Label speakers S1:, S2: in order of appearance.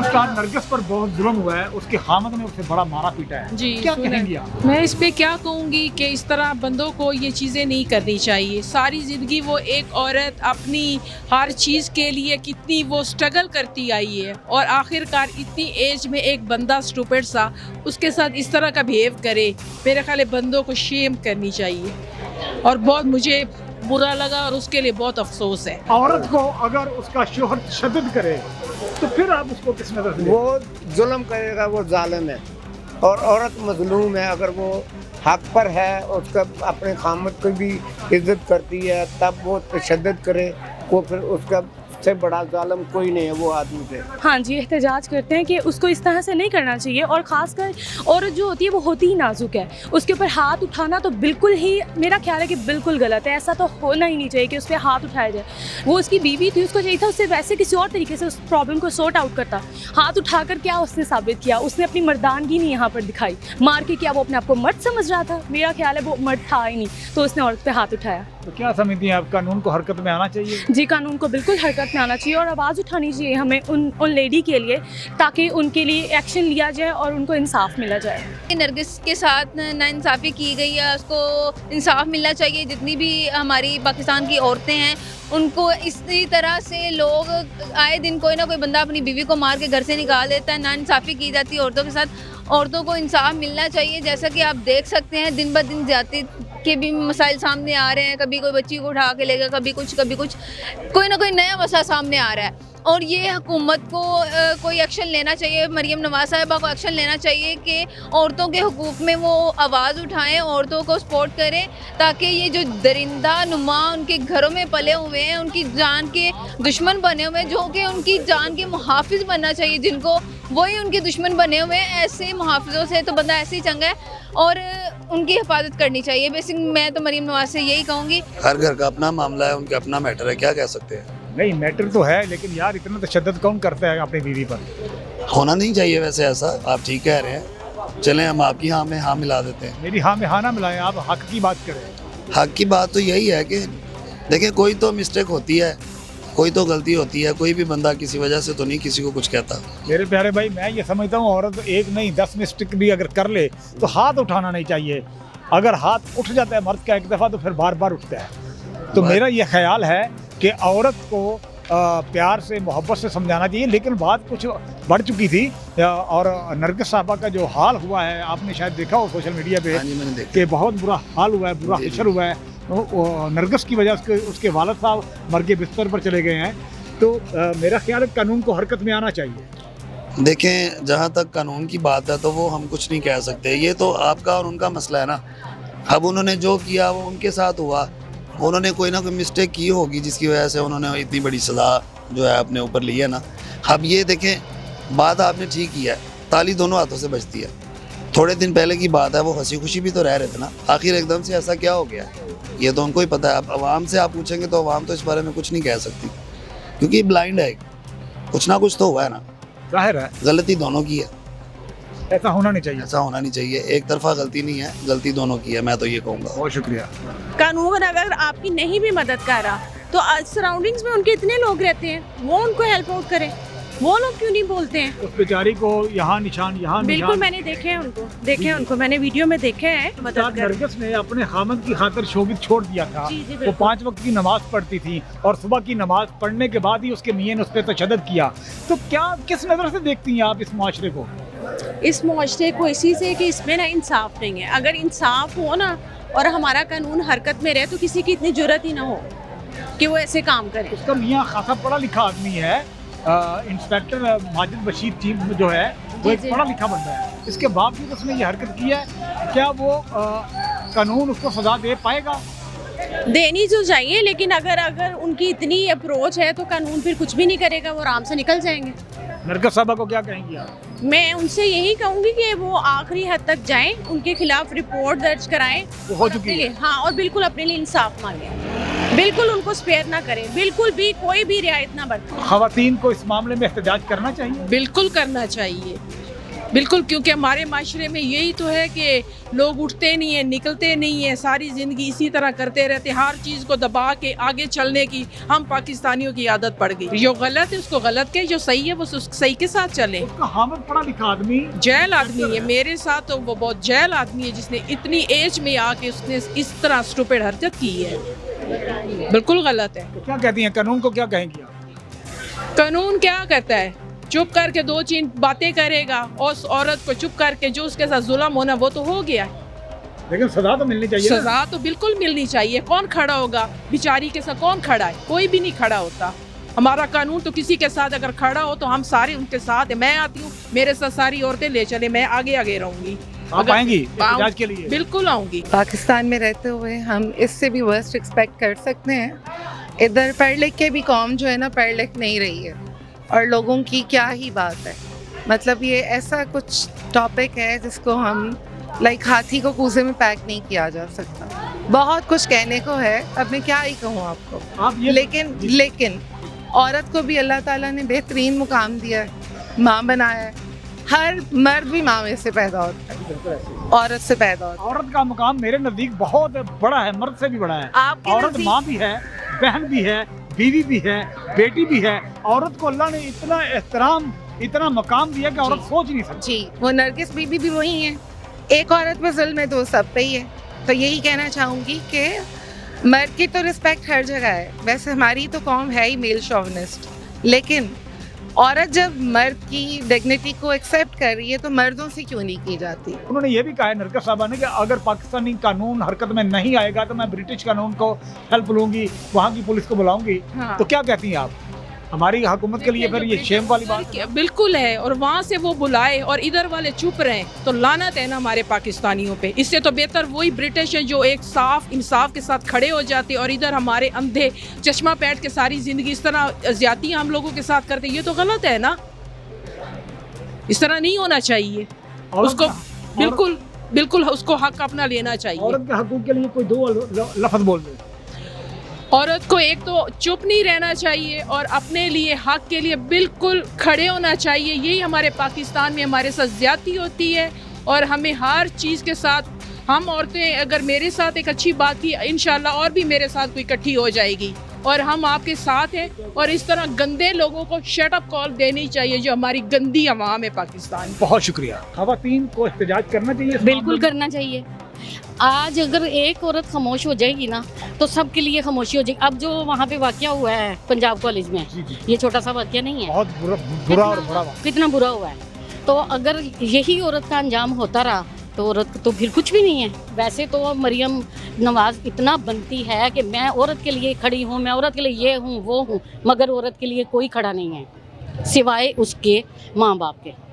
S1: साथ नरगिस पर बहुत जुल्म हुआ है, उसके खामद ने उसे बड़ा मारा पीटा है
S2: जी,
S1: क्या कहेंगी आप?
S2: मैं इस पे क्या कहूँगी कि इस तरह बंदों को ये चीज़ें नहीं करनी चाहिए। सारी ज़िंदगी वो एक औरत अपनी हर चीज़ के लिए कितनी वो स्ट्रगल करती आई है और आखिरकार इतनी एज में एक बंदा स्टूपिड सा उसके साथ इस तरह का बिहेव करे, मेरे ख्याल है बंदों को शेम करनी चाहिए और बहुत मुझे बुरा लगा और उसके लिए बहुत अफसोस है।
S1: औरत को अगर उसका शोहर तशद्दुद करे तो फिर आप उसको किस नजर से
S3: वो जुल्म करेगा, वो जालिम है और औरत मजलूम है। अगर वो हक पर है, उसका अपने खामद की भी इज्जत करती है, तब वो तशद्दुद करे, वो फिर उसका से बड़ा जालिम कोई नहीं है वो आदमी पे।
S4: हाँ जी, एहतजाज करते हैं कि उसको इस तरह से नहीं करना चाहिए और ख़ासकर औरत जो होती है वो होती ही नाजुक है, उसके ऊपर हाथ उठाना तो बिल्कुल ही मेरा ख्याल है कि बिल्कुल गलत है। ऐसा तो होना ही नहीं चाहिए कि उस पर हाथ उठाया जाए। वो उसकी बीवी थी, उसको चाहिए था उससे वैसे किसी और तरीके से उस प्रॉब्लम को सॉर्ट आउट करता। हाथ उठाकर क्या उसने साबित किया? उसने अपनी मर्दानगी नहीं यहाँ पर दिखाई। मार के क्या वो अपने आप को मर्द समझ रहा था? मेरा ख्याल है वो मर्द था ही नहीं, तो उसने औरत पे हाथ उठाया।
S1: तो क्या समझती हैं आप, कानून को हरकत में आना चाहिए?
S4: जी, कानून को बिल्कुल हरकत में आना चाहिए और आवाज़ उठानी चाहिए हमें उन लेडी के लिए, ताकि उनके लिए एक्शन लिया जाए और उनको इंसाफ मिला जाए।
S5: नरगिस के साथ नाइंसाफ़ी की गई है, उसको इंसाफ मिलना चाहिए। जितनी भी हमारी पाकिस्तान की औरतें हैं उनको इसी तरह से लोग आए दिन कोई ना कोई बंदा अपनी बीवी को मार के घर से निकाल देता है। नाइंसाफ़ी की जाती है औरतों के साथ। औरतों को इंसाफ मिलना चाहिए। जैसा कि आप देख सकते हैं दिन ब दिन ज़्यादती के भी मसाइल सामने आ रहे हैं। कभी कोई बच्ची को उठा के ले गया, कभी कुछ कोई ना कोई नया मसला सामने आ रहा है और ये हुकूमत को कोई एक्शन लेना चाहिए। मरीम नवाज साहिबा को एक्शन लेना चाहिए कि औरतों के हुकूक में वो आवाज़ उठाएं, औरतों को सपोर्ट करें, ताकि ये जो दरिंदा नुमा उनके घरों में पले हुए हैं, उनकी जान के दुश्मन बने हुए हैं, जो कि उनकी जान के मुहाफिज बनना चाहिए, जिनको वही उनके दुश्मन बने हुए हैं। ऐसे मुहाफिजों से तो बंदा ऐसे ही चंगा है और उनकी हिफाजत करनी चाहिए। बेसिक मैं तो मरीम नवाज से यही कहूँगी।
S6: हर घर का अपना मामला है, उनका अपना मैटर है, क्या कह सकते हैं।
S1: नहीं, मैटर तो है, लेकिन यार इतना तशद्दुद कौन करता है अपनी बीवी पर?
S6: होना नहीं चाहिए वैसे ऐसा, आप ठीक कह रहे हैं। चलें हम आपकी हाँ में हाँ मिला देते हैं।
S1: मेरी हाँ में हाँ ना मिलाएं, आप हक की बात करें।
S6: हक की बात तो यही है कि देखें, कोई तो मिस्टेक होती है, कोई तो गलती होती है, कोई भी बंदा किसी वजह से तो नहीं किसी को कुछ कहता।
S1: मेरे प्यारे भाई, मैं ये समझता हूँ औरत एक नहीं 10 मिस्टेक भी अगर कर ले तो हाथ उठाना नहीं चाहिए। अगर हाथ उठ जाता है मर्द का एक दफ़ा तो फिर बार बार उठता है। तो मेरा ये ख्याल है कि औरत को प्यार से मोहब्बत से समझाना चाहिए। लेकिन बात कुछ बढ़ चुकी थी और नरगिस साहबा का जो हाल हुआ है, आपने शायद देखा हो सोशल मीडिया पे कि बहुत बुरा हाल हुआ है, बुरा हशर हुआ है। नरगिस की वजह से उसके वालिद साहब मर के बिस्तर पर चले गए हैं। तो मेरा ख्याल है कानून को हरकत में आना चाहिए।
S6: देखें, जहाँ तक कानून की बात है तो वो हम कुछ नहीं कह सकते, ये तो आपका और उनका मसला है ना। अब उन्होंने जो किया वो उनके साथ हुआ, उन्होंने कोई ना कोई मिस्टेक की होगी जिसकी वजह से उन्होंने इतनी बड़ी सज़ा जो है अपने ऊपर ली है ना। अब ये देखें, बात आपने ठीक की है, ताली दोनों हाथों से बजती है। थोड़े दिन पहले की बात है, वो हंसी खुशी भी तो रह रहे थे ना, आखिर एकदम से ऐसा क्या हो गया? ये तो उनको ही पता है। अब आवाम से आप पूछेंगे तो आवाम तो इस बारे में कुछ नहीं कह सकती, क्योंकि ब्लाइंड है। कुछ ना कुछ तो हुआ है ना,
S1: जाहिर है
S6: गलती दोनों की है।
S1: ऐसा होना नहीं चाहिए।
S6: ऐसा होना नहीं चाहिए, एक तरफा गलती नहीं है, गलती दोनों की है, मैं तो ये कहूँगा।
S1: बहुत शुक्रिया।
S7: कानून अगर आपकी नहीं भी मदद कर रहा तो सराउंडिंग्स में उनके इतने लोग रहते हैं, वो उनको हेल्प आउट करें। वो लोग क्यों नहीं बोलते हैं?
S1: उस बेचारी को यहाँ निशान, यहाँ
S7: बिल्कुल, मैंने देखे हैं उनको, मैंने वीडियो में देखे हैं मदद कर।
S1: नरगिस ने अपने खामद की खातिर शोबित छोड़ दिया था। वो 5 वक्त की नमाज पढ़ती थी और सुबह की नमाज पढ़ने के बाद ही उसके मियां ने उस पर तशद्दुद किया। तो क्या किस नज़र से देखती हैं आप इस मुआशरे को?
S7: इस मुआशरे को इसी से कि इसमें ना इंसाफ नहीं है। अगर इंसाफ हो ना और हमारा कानून हरकत में रहे तो किसी की इतनी जरूरत ही ना हो कि वो ऐसे काम करे।
S1: उसका मियाँ खासा पढ़ा लिखा आदमी है, इंस्पेक्टर माजिद बशीर चीफ जो है वो एक पढ़ा लिखा बंदा है। इसके बावजूद उसने ये हरकत की है, क्या वो कानून उसको सजा दे पाएगा?
S7: देनी तो चाहिए, लेकिन अगर उनकी इतनी अप्रोच है तो कानून फिर कुछ भी नहीं करेगा, वो आराम से निकल जाएंगे।
S1: नरगिस साहबा को क्या कहेंगी आप?
S7: मैं उनसे यही कहूँगी कि वो आखिरी हद तक जाएं, उनके खिलाफ रिपोर्ट दर्ज कराएं।
S1: वो हो चुकी है।
S7: हाँ, और बिल्कुल अपने लिए इंसाफ मांगें, बिल्कुल उनको स्पेयर ना करें, बिल्कुल भी कोई भी रियायत ना बरतें।
S1: खवातीन को इस मामले में एहतजाज करना चाहिए।
S2: बिल्कुल करना चाहिए। बिल्कुल, क्योंकि हमारे माशरे में यही तो है कि लोग उठते नहीं हैं, निकलते नहीं हैं, सारी ज़िंदगी इसी तरह करते रहते, हर चीज़ को दबा के आगे चलने की हम पाकिस्तानियों की आदत पड़ गई। जो गलत है उसको गलत कहे, जो सही है वो सही के साथ चले।
S1: उसका हामिद पढ़ा लिखा आदमी
S2: जैल आदमी है, मेरे साथ तो वो बहुत जैल आदमी है जिसने इतनी एज में आके उसने इस तरह स्टूपिड हरकत की है, बिल्कुल गलत है।
S1: तो क्या कहती हैं, कानून को क्या कहेंगी आप?
S2: कानून क्या करता है, चुप करके दो तीन बातें करेगा और उस औरत को चुप करके जो उसके साथ जुल्म होना वो तो हो गया।
S1: लेकिन सजा तो मिलनी चाहिए ना?
S2: सजा तो बिल्कुल मिलनी चाहिए। कौन खड़ा होगा बेचारी के साथ, कौन खड़ा है? कोई भी नहीं खड़ा होता। हमारा कानून तो किसी के साथ अगर खड़ा हो तो हम सारे उनके साथ हैं। मैं आती हूँ, मेरे साथ सारी औरतें ले चले, मैं आगे आगे रहूंगी।
S1: आप आएंगी एहतजाज के लिए?
S2: बिल्कुल आऊंगी।
S8: पाकिस्तान में रहते हुए हम इससे भी वर्स्ट एक्सपेक्ट कर सकते हैं। इधर पढ़ लिख के भी कौम जो है ना पढ़ लिख नहीं रही है, और लोगों की क्या ही बात है। मतलब ये ऐसा कुछ टॉपिक है जिसको हम हाथी को कूजे में पैक नहीं किया जा सकता। बहुत कुछ कहने को है, अब मैं क्या ही कहूँ आपको।
S1: आप ये
S8: लेकिन औरत को भी अल्लाह ताला ने बेहतरीन मुकाम दिया है, माँ बनाया है। हर मर्द भी माँ में से पैदा होता है, औरत से पैदा होता है।
S1: औरत का मुकाम मेरे नज़दीक बहुत बड़ा है, मर्द से भी बड़ा है।
S8: आपके
S1: औरत
S8: नज़दीक-
S1: माँ भी है, बहन भी है, बीवी भी है, बेटी भी है। औरत को अल्लाह ने इतना एहतराम, इतना मकाम दिया कि औरत सोच नहीं सकती।
S8: जी, वो नरगिस बीबी भी वही है। एक औरत पे जुल्म है तो सब पे ही है। तो यही कहना चाहूँगी कि मर्द की तो रिस्पेक्ट हर जगह है। वैसे हमारी तो कौम है ही मेल शोविनिस्ट, लेकिन औरत जब मर्द की डिग्निटी को एक्सेप्ट कर रही है तो मर्दों से क्यों नहीं की जाती?
S1: उन्होंने ये भी कहा है नरगिस साहबा ने कि अगर पाकिस्तानी कानून हरकत में नहीं आएगा तो मैं ब्रिटिश कानून को हेल्प लूंगी, वहाँ की पुलिस को बुलाऊंगी।
S2: हाँ।
S1: तो क्या कहती हैं आप? हमारी हुकूमत के लिए फिर ये शेम वाली बात है।
S2: बिल्कुल है, और वहाँ से वो बुलाए और इधर वाले चुप रहें तो लानत है ना हमारे पाकिस्तानियों पे। इससे तो बेहतर वही ब्रिटिश है जो एक साफ इंसाफ के साथ खड़े हो जाते और इधर हमारे अंधे चश्मा पैट के सारी जिंदगी इस तरह ज्यादतियां हम लोगों के साथ करते। ये तो गलत है ना, इस तरह नहीं होना चाहिए। उसको बिल्कुल बिल्कुल उसको हक अपना लेना चाहिए।
S1: औरत के हकूक के लिए कोई दो लफ्ज बोल दे।
S2: औरत को एक तो चुप नहीं रहना चाहिए और अपने लिए हक के लिए बिल्कुल खड़े होना चाहिए। यही हमारे पाकिस्तान में हमारे साथ ज्यादती होती है और हमें हर चीज़ के साथ, हम औरतें अगर मेरे साथ एक अच्छी बात की, इंशाल्लाह और भी मेरे साथ कोई इकट्ठी हो जाएगी और हम आपके साथ हैं। और इस तरह गंदे लोगों को शट अप कॉल देनी चाहिए जो हमारी गंदी अवाम है पाकिस्तान।
S1: बहुत शुक्रिया। खवातीन को एहतजाज करना चाहिए?
S9: बिल्कुल करना चाहिए। आज अगर एक औरत खामोश हो जाएगी ना तो सबके लिए खामोशी हो जाएगी। अब जो वहाँ पे वाकया हुआ है पंजाब कॉलेज में, ये छोटा सा वाकया नहीं है,
S1: बहुत बुरा और बड़ा बात।
S9: कितना बुरा हुआ है। तो अगर यही औरत का अंजाम होता रहा तो औरत तो फिर कुछ भी नहीं है। वैसे तो मरियम नवाज इतना बनती है कि मैं औरत के लिए खड़ी हूँ, मैं औरत के लिए ये हूँ वो हूँ, मगर औरत के लिए कोई खड़ा नहीं है सिवाय उसके माँ बाप के।